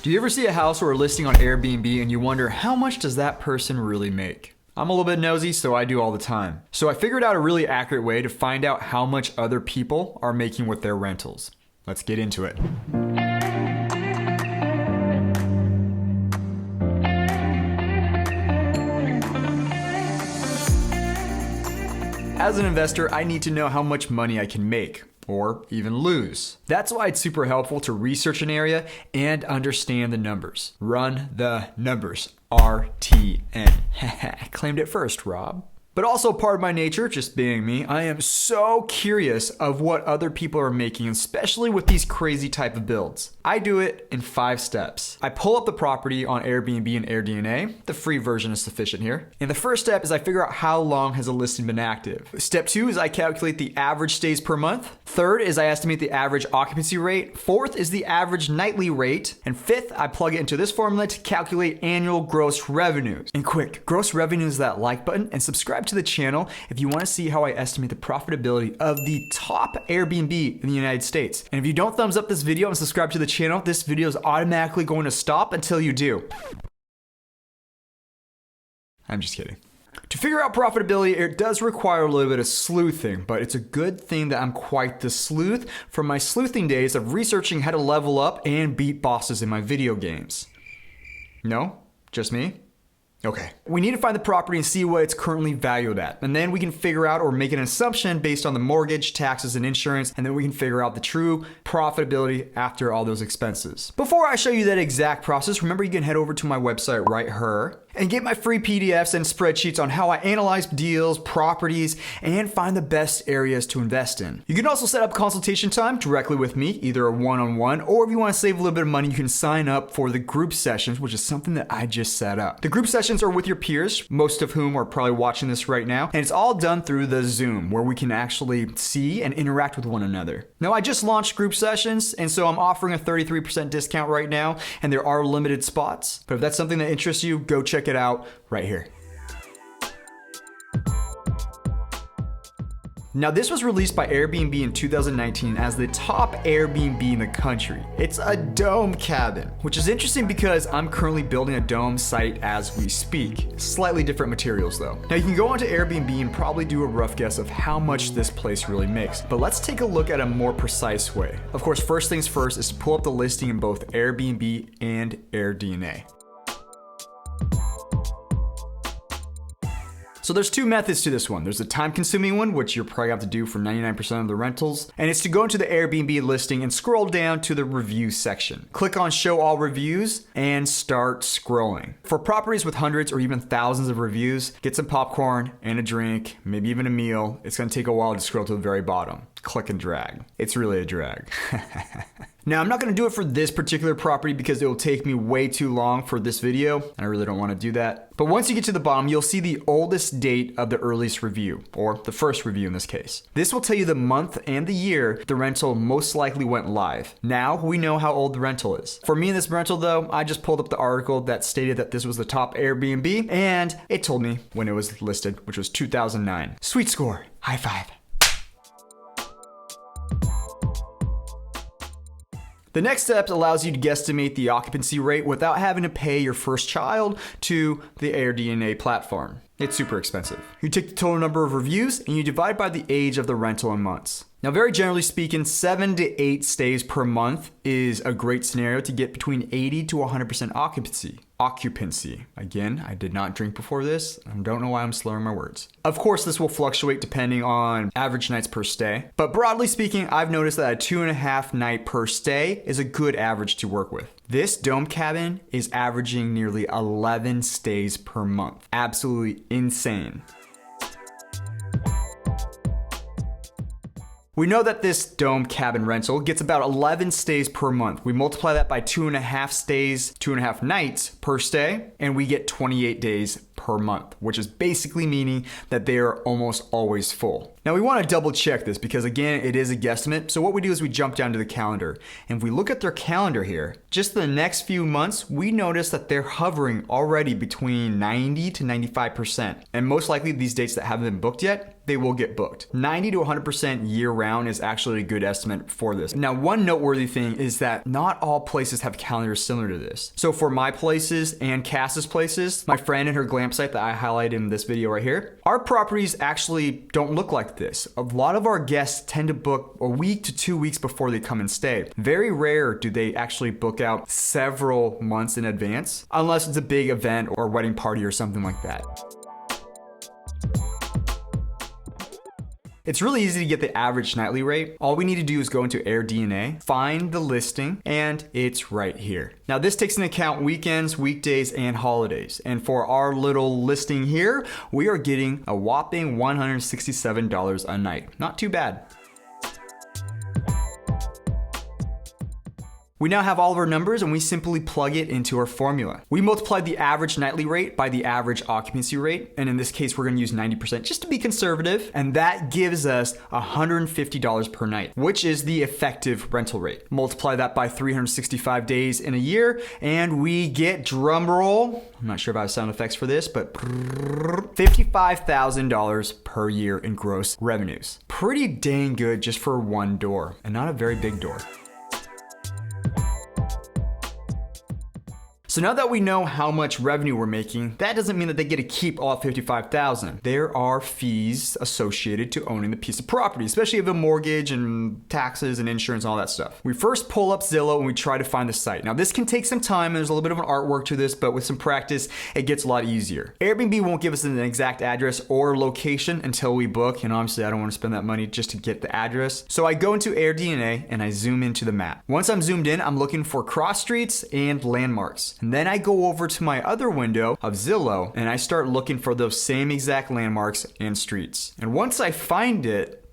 Do you ever see a house or a listing on Airbnb and you wonder how much does that person really make? I'm a little bit nosy, so I do all the time. So I figured out a really accurate way to find out how much other people are making with their rentals. Let's get into it. As an investor, I need to know how much money I can make, or even lose. That's why it's super helpful to research an area and understand the numbers. Run the numbers. RTN. Claimed it first, Rob. But also part of my nature, just being me, I am so curious of what other people are making, especially with these crazy type of builds. I do it in 5 steps. I pull up the property on Airbnb and AirDNA. The free version is sufficient here. And the first step is I figure out how long has a listing been active. Step 2 is I calculate the average stays per month. Third is I estimate the average occupancy rate. Fourth is the average nightly rate. And fifth, I plug it into this formula to calculate annual gross revenues. And quick, gross revenue is that like button and subscribe to the channel if you want to see how I estimate the profitability of the top Airbnb in the United States. And if you don't thumbs up this video and subscribe to the channel, this video is automatically going to stop until you do. I'm just kidding. To figure out profitability, it does require a little bit of sleuthing, but it's a good thing that I'm quite the sleuth from my sleuthing days of researching how to level up and beat bosses in my video games. No? Just me? Okay. We need to find the property and see what it's currently valued at. And then we can figure out or make an assumption based on the mortgage, taxes, and insurance. And then we can figure out the true profitability after all those expenses. Before I show you that exact process, remember you can head over to my website right here and get my free PDFs and spreadsheets on how I analyze deals, properties, and find the best areas to invest in. You can also set up consultation time directly with me, either a one-on-one, or if you want to save a little bit of money, you can sign up for the group sessions, which is something that I just set up. The group sessions are with your peers, most of whom are probably watching this right now, and it's all done through the Zoom, where we can actually see and interact with one another. Now, I just launched group sessions, and so I'm offering a 33% discount right now, and there are limited spots. But if that's something that interests you, go check it out right here. Now, this was released by Airbnb in 2019 as the top Airbnb in the country. It's a dome cabin, which is interesting because I'm currently building a dome site as we speak. Slightly different materials though. Now, you can go onto Airbnb and probably do a rough guess of how much this place really makes, but let's take a look at a more precise way. Of course, first things first is to pull up the listing in both Airbnb and AirDNA. So there's 2 methods to this one. There's a time-consuming one, which you'll probably have to do for 99% of the rentals. And it's to go into the Airbnb listing and scroll down to the review section. Click on show all reviews and start scrolling. For properties with hundreds or even thousands of reviews, get some popcorn and a drink, maybe even a meal. It's gonna take a while to scroll to the very bottom. Click and drag. It's really a drag. Now, I'm not gonna do it for this particular property because it will take me way too long for this video. And I really don't wanna do that. But once you get to the bottom, you'll see the oldest date of the earliest review, or the first review in this case. This will tell you the month and the year the rental most likely went live. Now we know how old the rental is. For me in this rental though, I just pulled up the article that stated that this was the top Airbnb, and it told me when it was listed, which was 2009. Sweet score, high five. The next step allows you to guesstimate the occupancy rate without having to pay your first child to the AirDNA platform. It's super expensive. You take the total number of reviews and you divide by the age of the rental in months. Now, very generally speaking, 7 to 8 stays per month is a great scenario to get between 80 to 100% occupancy. Occupancy. Again, I did not drink before this. I don't know why I'm slurring my words. Of course, this will fluctuate depending on average nights per stay. But broadly speaking, I've noticed that a 2.5 night per stay is a good average to work with. This dome cabin is averaging nearly 11 stays per month. Absolutely insane. We know that this dome cabin rental gets about 11 stays per month. We multiply that by 2.5 stays, 2.5 nights per stay, and we get 28 days per month, which is basically meaning that they are almost always full. Now we want to double check this because again, it is a guesstimate. So what we do is we jump down to the calendar, and if we look at their calendar here, just the next few months, we notice that they're hovering already between 90 to 95%. And most likely these dates that haven't been booked yet, they will get booked. 90 to 100% year round is actually a good estimate for this. Now, one noteworthy thing is that not all places have calendars similar to this. So for my places and Cass's places, my friend and her glam site that I highlighted in this video right here, our properties actually don't look like this. A lot of our guests tend to book a week to 2 weeks before they come and stay. Very rare do they actually book out several months in advance, unless it's a big event or wedding party or something like that. It's really easy to get the average nightly rate. All we need to do is go into AirDNA, find the listing, and it's right here. Now this takes into account weekends, weekdays, and holidays. And for our little listing here, we are getting a whopping $167 a night. Not too bad. We now have all of our numbers and we simply plug it into our formula. We multiply the average nightly rate by the average occupancy rate, and in this case we're going to use 90% just to be conservative, and that gives us $150 per night, which is the effective rental rate. Multiply that by 365 days in a year and we get, drum roll, I'm not sure if I have sound effects for this, but $55,000 per year in gross revenues. Pretty dang good just for one door, and not a very big door. So now that we know how much revenue we're making, that doesn't mean that they get to keep all $55,000. There are fees associated to owning the piece of property, especially if a mortgage and taxes and insurance and all that stuff. We first pull up Zillow and we try to find the site. Now this can take some time and there's a little bit of an artwork to this, but with some practice, it gets a lot easier. Airbnb won't give us an exact address or location until we book, and obviously I don't want to spend that money just to get the address. So I go into AirDNA and I zoom into the map. Once I'm zoomed in, I'm looking for cross streets and landmarks. And then I go over to my other window of Zillow and I start looking for those same exact landmarks and streets. And once I find it,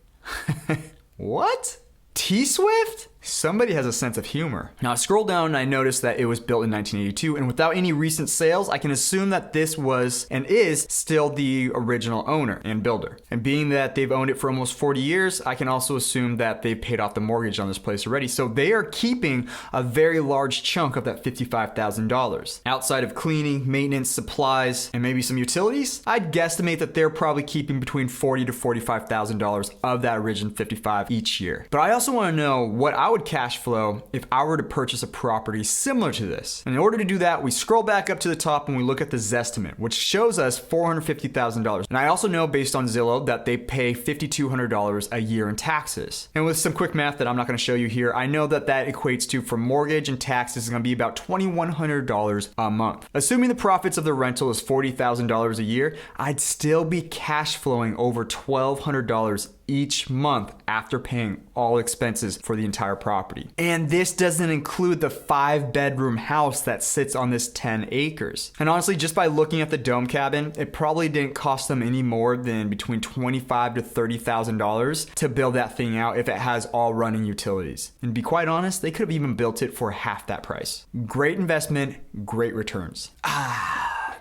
what? T-Swift? Somebody has a sense of humor. Now I scroll down and I notice that it was built in 1982, and without any recent sales, I can assume that this was and is still the original owner and builder. And being that they've owned it for almost 40 years, I can also assume that they've paid off the mortgage on this place already. So they are keeping a very large chunk of that $55,000. Outside of cleaning, maintenance, supplies, and maybe some utilities, I'd guesstimate that they're probably keeping between $40,000 to $45,000 of that original $55,000 each year. But I also want to know what I would cash flow if I were to purchase a property similar to this. And in order to do that, we scroll back up to the top and we look at the Zestimate, which shows us $450,000. And I also know based on Zillow that they pay $5,200 a year in taxes. And with some quick math that I'm not going to show you here, I know that that equates to, for mortgage and taxes, is going to be about $2,100 a month. Assuming the profits of the rental is $40,000 a year, I'd still be cash flowing over $1,200 each month after paying all expenses for the entire property. And this doesn't include the 5-bedroom house that sits on this 10 acres. And honestly, just by looking at the dome cabin, it probably didn't cost them any more than between $25,000 to $30,000 to build that thing out if it has all running utilities. And to be quite honest, they could have even built it for half that price. Great investment, great returns.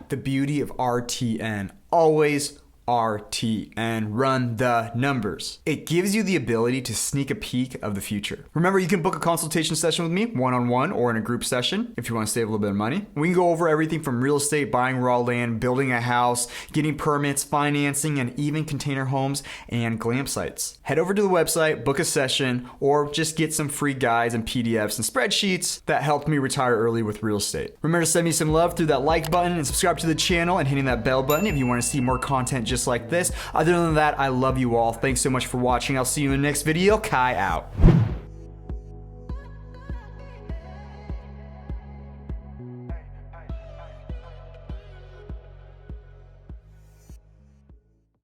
The beauty of RTN. Always RTN, run the numbers. It gives you the ability to sneak a peek of the future. Remember, you can book a consultation session with me, one-on-one or in a group session if you want to save a little bit of money. We can go over everything from real estate, buying raw land, building a house, getting permits, financing, and even container homes and glam sites. Head over to the website, book a session, or just get some free guides and PDFs and spreadsheets that helped me retire early with real estate. Remember to send me some love through that like button and subscribe to the channel and hitting that bell button if you want to see more content just like this. Other than that, I love you all. Thanks so much for watching. I'll see you in the next video. Kai out.